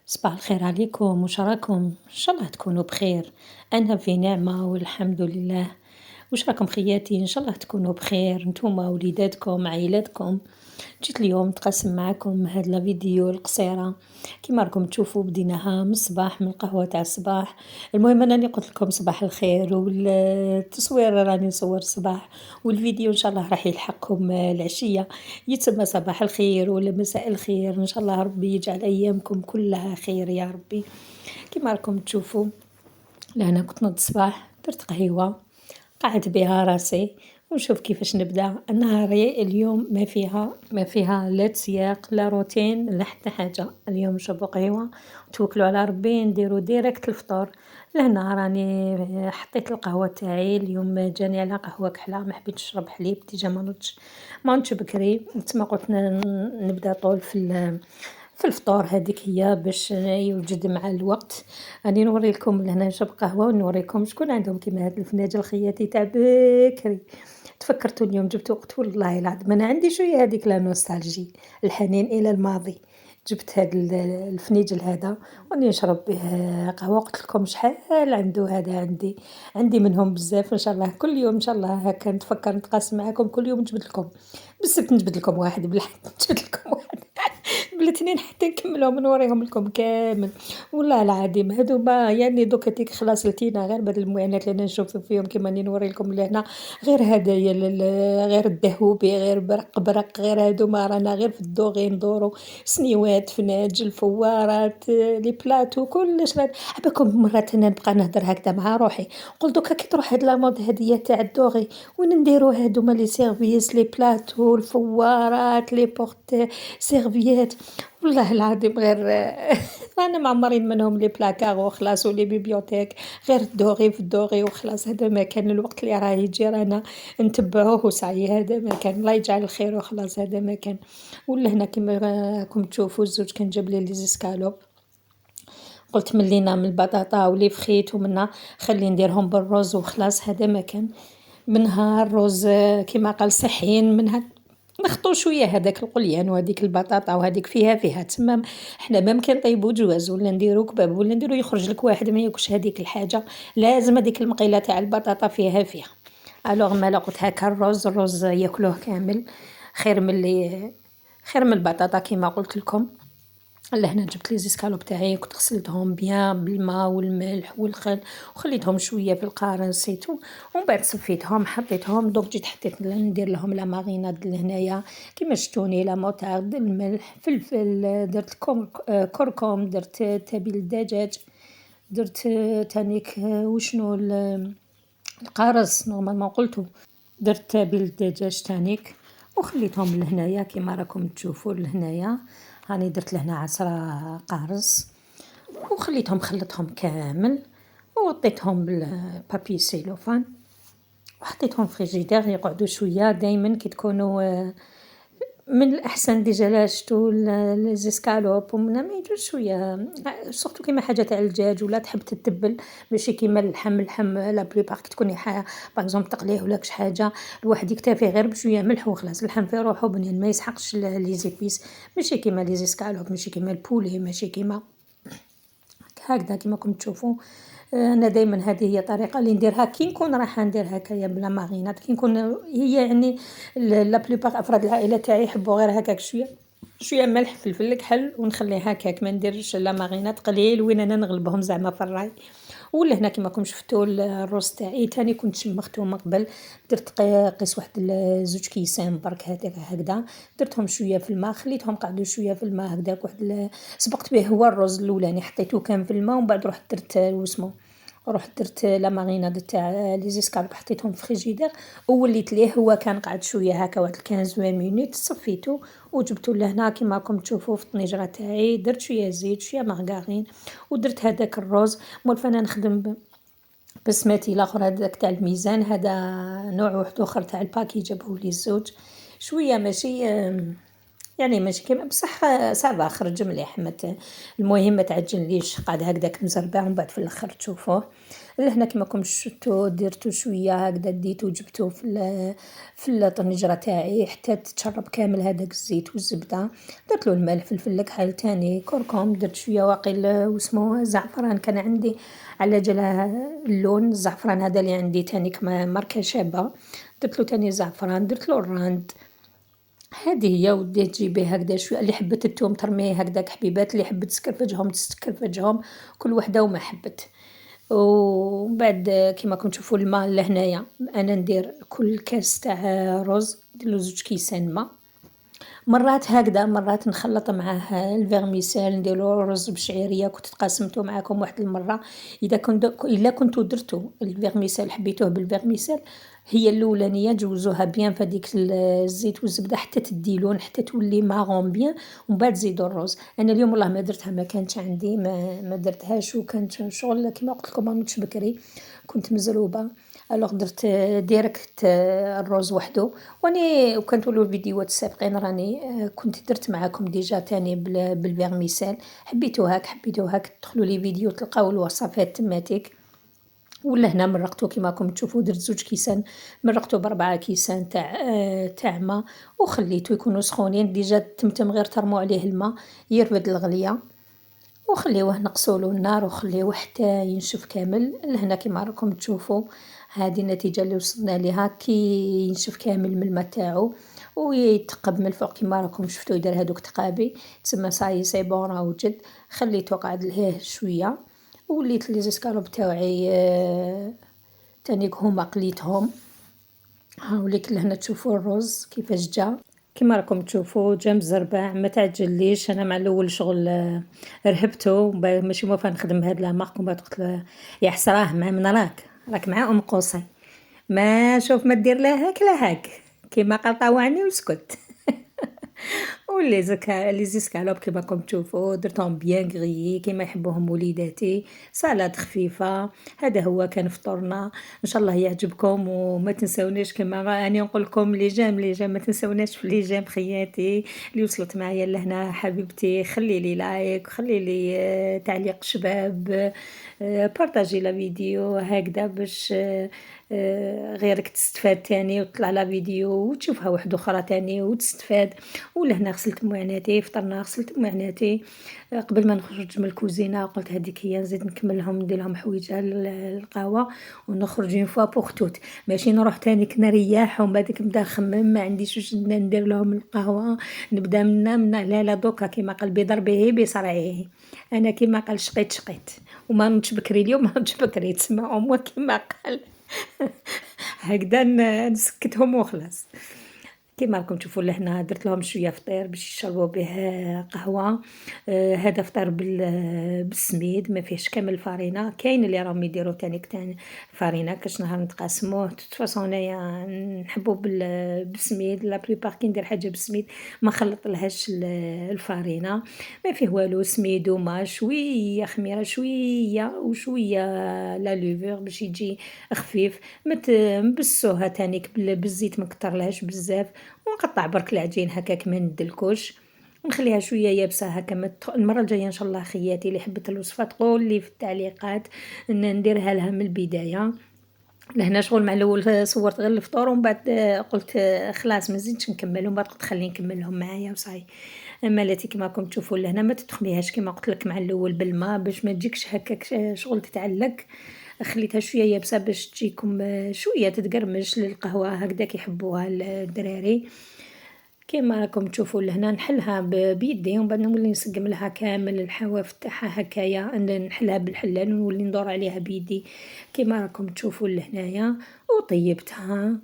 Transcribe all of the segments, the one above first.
صباح الخير عليكم، واش راكم؟ إن شاء الله تكونوا بخير، أنا في نعمة والحمد لله. واش راكم خياتي؟ إن شاء الله تكونوا بخير نتوما وليداتكم عائلاتكم. جيت اليوم نتقاسم معاكم هاد الفيديو القصيرة. كيما راكم تشوفوا بديناها من الصباح، من القهوة تاع الصباح. المهم أنني قلت لكم صباح الخير، والتصوير راني نصور الصباح، والفيديو إن شاء الله راح يلحقكم العشية، يتسمى صباح الخير ولا مساء الخير. إن شاء الله ربي يجعل أيامكم كلها خير يا ربي. كيما راكم تشوفوا لهنا كنت نوض الصباح، درت قهيوة، قعدت بها راسي ونشوف كيفاش نبدا نهاري. اليوم ما فيها لا تسياق لا روتين لا حتى حاجة. اليوم نشربوا قهيوة توكلوا على ربي، نديروا ديريكت الفطور. لهنا راني حطيت القهوة تاعي، اليوم جاني على قهوة كحلة، ما حبيتش نشرب حليب ديجا ما نوضش بكري، تما قلت نبدا طول في الفطور. هذيك هي باش يوجد مع الوقت. راني نوري لكم لهنا نشرب قهوة ونوريكم شكون عندهم كيما هاد الفناجل خياتي تاع بكري. تفكرتوا اليوم جبت وقت والله العظيم أنا عندي شوية هذيك لا نوستالجي، الحنين إلى الماضي. جبت هاد الفنيجل هذا وراني نشرب به قهوة. قلت لكم شحال عنده هذا، عندي منهم بزاف. إن شاء الله كل يوم إن شاء الله هاكا نتفكر نتقاسم معاكم كل يوم نجبد لكم. بالسبت نجبد لكم واحد، بالحد نجبد لكم واحد، بالاثنين حتى نكملهم نوريهم لكم كامل. والله العظيم هاذوما يعني دوكا تيك خلاص لتينا غير بهاد المعاناة اللي نشوفو فيهم كيما راني نوري لكم لهنا. غير هدايا غير الدهوبي، غير برق برق، غير هاذوما رانا غير في الدوغي ندورو. سنيوات، فناجل، فوارات، لي بلاتو كلش عباكم مرات أنا نبقى نهدر هكذا مع روحي، نقول دوكا كي تروح هاد لامود هادية تاع الدوغي وين نديرو هاذوما لي سيرفيس، لي بلاتو، الفوارات، لي بورت سيرفيات. والله العظيم غير رانا معمرين منهم لي بلاكار وخلاص ولي بيبيوتيك. غير الدوغي في الدوغي وخلاص. هذا ما كان الوقت اللي راه يجي رانا نتبعوه وسعي. هذا ما كان، الله يجعل الخير وخلاص. هذا ما كان. ولا هنا كيما راكم تشوفوا الزوج كان جاب لي لي زيسكالوب، قلت ملينا من البطاطا ولي فخيت ومنها خلي نديرهم بالرز وخلاص. هذا ما كان. منها الرز كيما قال صحيين، منها نخطو شويه هذاك القليان وهذيك البطاطا وهذيك فيها تما. حنا ما ممكن نطيبو جواز ولا نديرو كباب ولا نديرو يخرج لك واحد ما ياكلش هذيك الحاجه، لازم هذيك المقيله تاع البطاطا فيها. الوغ ما قلت هكا الرز ياكلوه كامل خير خير من البطاطا كيما قلت لكم. لهنا جبت لي زيسكالوب تاعي، كنت غسلتهم بيان بالماء والملح والخل وخليتهم شويه في القارن سيتو، ومن بعد صفيتهم حطيتهم. دوك جيت حطيت ندير لهم لا ماريناد لهنايا كيما شتوني، لا موتارد، الملح، فلفل، درت كركم، درت تابل الدجاج، درت تانيك وشنو القارص نورمالمون قلتو، درت تابل الدجاج تانيك وخليتهم لهنايا كيما راكم تشوفوا لهنايا. هاني درت لهنا 10 قارص وخليتهم خلطهم كامل وغطيتهم بالبابي سيلوفان وحطيتهم في فريجيدير يقعدوا شويه. دائما كي تكونوا من الأحسن ديجا لا شتو ليزيسكالوب ومنها ما يجوش شويه، سورتو كيما حاجه تاع الدجاج ولا تحب تتبل ماشي كيما اللحم لا بليبار كي تكوني باغ تقليه ولا كش حاجه الواحد يكتفي غير بشويه ملح وخلاص. اللحم في روحو بنين ما يسحقش لي زيبيس، ماشي كيما لي زيسكالوب، ماشي كيما البولي، ماشي كيما هكذا كيما راكم تشوفوا. أنا دايما هذه هي الطريقة اللي نديرها كي نكون رايحة ندير هكايا بلا ماريناد. كي نكون هي يعني لا بلوبار أفراد العائلة تاعي يحبوا غير هكاك شوية ملح فلفل كحل ونخليه هكاك ما نديرش لا ماريناد قليل وين أنا نغلبهم زعما في الراي. ولا هنا كيما راكم شفتوا الروز تاعي تاني كنت شمختو من قبل، درت قيس واحد زوج كيسان برك هكذا، درتهم شويه في الماء خليتهم قعدوا شويه في الماء هكذاك واحد سبقت به هو الرز الاولاني حطيته كان في الماء ومن بعد رحت درت واسمو رحت درت لا ماريناد تاع لي زيسكالوب حطيتهم في فريجيدير ووليت ليه هو كان قعد شويه هكا واحد 15 مينوت صفيته وجبته لهنا كيما راكم تشوفوا في الطنجره تاعي. درت شويه زيت شويه مارغرين ودرت هذاك الرز. مولف انا نخدم بسماتي الاخر هذاك تاع الميزان، هذا نوع واحد اخر تاع الباكي جابوه لي الزوج شويه ماشي يعني ماشي كيما بصح صافا خرج مليح المهم ما تعجنليش قاعد هكداك مزربع ومن بعد في الآخر تشوفوه. لهنا كيما راكم شفتو درتو شوية هكدا ديتو جبتوه في الطنجرة تاعي حتى تشرب كامل هذاك الزيت والزبدة. درتلو الملح فلفل الكحل تاني كركم درت شوية واقيل واسمو زعفران كان عندي على جال اللون الزعفران هذا اللي عندي تاني كما ماركة شابة. درتلو تاني زعفران درتلو الراند. هذه هي وديه تجيبيه هكذا شويه اللي حبت الثوم ترميه هكذاك حبيبات اللي حبت تسكرفجهم تسكرفجهم كل وحده وما حبت. ومن بعد كيما راكم تشوفوا الماء لهنايا انا ندير كل كاس تاع رز نديرلو 2 كيسان ما. مرات هكذا مرات نخلط معاه الفيرميسيل نديرو رز بشعيريه كنت تقاسمته معاكم واحد المره. الا كنتو درتو الفيرميسيل حبيتوه بالفيرميسيل هي الاولانيه جوزوها بيان فديك الزيت والزبده حتى تدي لون حتى تولي ماغون بيان ومن بعد زيدوا الرز. انا اليوم والله ما درتها ما كانتش عندي ما درتهاش وكانت شغل كيما قلت لكم ما نوضش بكري كنت مزروبه. الوغ درت ديريكت الرز وحده. واني وكان تولوا الفيديوهات السابقين راني كنت درت معاكم ديجا تاني بالفيرميسيل. حبيتو هاك تدخلوا لي فيديو تلقاو الوصفات تماتيك. ولا هنا مرقتو كيما راكم تشوفوا درت 2 كيسان مرقتو ب4 كيسان تاع ما وخليتو يكونوا سخونين ديجا تمتم غير ترموا عليه الماء يربد الغليه وخليوه نقصولو النار وخليوه حتى ينشف كامل. لهنا كيما راكم تشوفوا هذه النتيجه اللي وصلنا ليها كي ينشف كامل من الماء تاعو ويتقب من الفوق كيما راكم شفتوا يدير هذوك تقابي تسمى صاي سي بون راه وجد. خليته قاعد لهيه شويه وليت لي زيسكالوب تاوعي تانيك هما قليتهم. هاوليك لهنا تشوفوا الرز كيفاش جا كيما راكم تشوفوا جا مزربع ما تعجليش انا مع الاول شغل رهبته ماشي موافقه نخدم هاد لا مارك ومن بعد قلت له يا حسراه ما من راك مع ام قوصي ما شوف ما دير لا هاك لا هاك كيما قال طاوعني وسكت. لي زيسكالوب كيما راكم تشوفوا درتهم بيان غريي كيما يحبوهم وليداتي صالاد خفيفه. هذا هو كان فطورنا ان شاء الله يعجبكم وما تنساونيش كما راني نقول لكم لي جام ما تنساوناش في لي جام خياتي اللي وصلت معايا لهنا حبيبتي خلي لي لايك خلي لي تعليق شباب بارطاجي لا فيديو هكذا باش غيرك تستفاد تاني وتطلع لا فيديو وتشوفها واحدة أخرى تاني وتستفاد. ولهنا غسلت معاناتي فطرنا غسلت معاناتي قبل ما نخرج من الكوزينة قلت هذيك هي نزيد نكملهم ندير لهم حويجة للقهوة ونخرج اون فوا بوغ توت ماشي نروح تاني نريح ومن بعد نبدا نخمم ما عنديش واش ندير لهم القهوة نبدا من لا دوكا كيما قال بضربه بصرعه. انا كيما قال شقيت وما نوضش بكري اليوم ما نوضش بكري تسمعوا مو كيما قال هكذا نسكتهم وخلاص. كيما راكم تشوفوا لهنا درت لهم شويه فطير باش يشربوا به قهوه. هذا فطير بالسميد ما فيهش كامل الفارينه كاين اللي راهم يديروا تاني فارينه كاش نهار نتقاسموه فاصون انايا نحبوا بالسميد لا بليبار كي ندير حاجه بالسميد ما خلط لهاش الفارينه ما فيه والو سميد وما شويه خميره شويه وشويه لا لوفور باش يجي خفيف نبسوها تانيك بالزيت ما كترلهاش بزاف ونقطع برك العجين هكاك ما ندلكوش ونخليها شويه يابسه هكا المره الجايه ان شاء الله خياتي اللي حبت الوصفه تقول لي في التعليقات نديرها لها من البدايه. لهنا شغل مع الاول صورت غير الفطور ومن بعد قلت خلاص ما زيدش نكمل ومن بعد قلت خليني نكملهم معايا وصاي. اما لاتي كما راكم تشوفوا لهنا ما تدخليهاش كما قلت لك مع الاول بالماء باش ما تجيكش هكاك شغل تتعلق. خليتها شويه يابسه باش تجيكم شويه تتقرمش للقهوه هكذاك يحبوها الدراري. كيما راكم تشوفوا لهنا نحلها بيدي ومن بعد نولي نسقم لها كامل الحواف تاعها هكايا نحلها بالحلال ونولي ندور عليها بيدي كيما راكم تشوفوا لهنايا. وطيبتها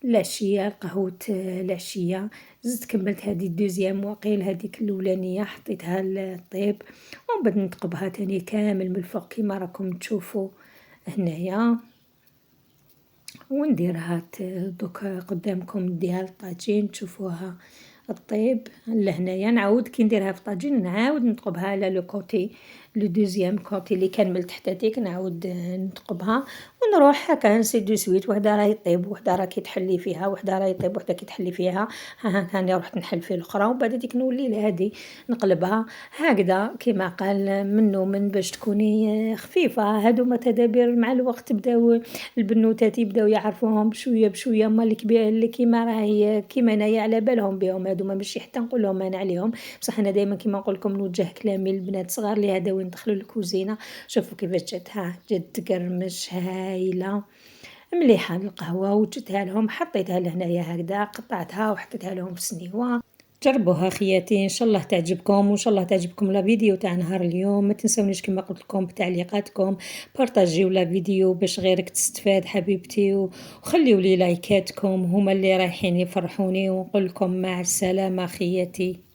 العشيه قهوه العشيه زدت كملت هذه الدوزيام واقيل هذيك الاولانيه حطيتها للطيب ومن بعد نثقبها تاني كامل من الفوق كيما راكم تشوفوا هنايا ونديرها دوكا قدامكم نديها للطاجين تشوفوها الطيب لهنايا، نعاود كي نديرها في طاجين نعاود نثقبها على لو كوتي لو دوزيام كوتي اللي كان من تحتاتيك نعاود نثقبها ونروح هاكا انسي دو سويت، وحده راهي طيب وحده راكي تحلي فيها، وحده راهي طيب وحده كي تحلي فيها، ها هاني رحت نحل في الأخرى ومن بعد هاديك نولي لهادي نقلبها هكذا كيما قال منو من باش تكوني خفيفة. هادو ما تدابير مع الوقت بداو البنوتات يبداو يعرفوهم بشوية بشوية، أما الكبير اللي كيما راهي كيما أنايا على بالهم بهم هادوما ماشي حتى نقول لهم أنا عليهم، بصح أنا دايما كيما نقول لكم نوجه كلامي للبنات صغار اللي هذا وين دخلوا الكوزينة. شوفوا كيفاش جات، ها جات تقرمش هايلة مليحة القهوة، وجدتها لهم حطيتها لهنايا هكذا قطعتها وحطيتها لهم في سنيوة. جربوها خياتي ان شاء الله تعجبكم، وان شاء الله تعجبكم لا فيديو تاع نهار اليوم. ما تنسونيش كما قلت لكم بتعليقاتكم، بارطاجيو لا فيديو باش غيرك تستفاد حبيبتي، وخليوا لي لايكاتكم هما اللي رايحين يفرحوني، ونقول لكم مع السلامة خياتي.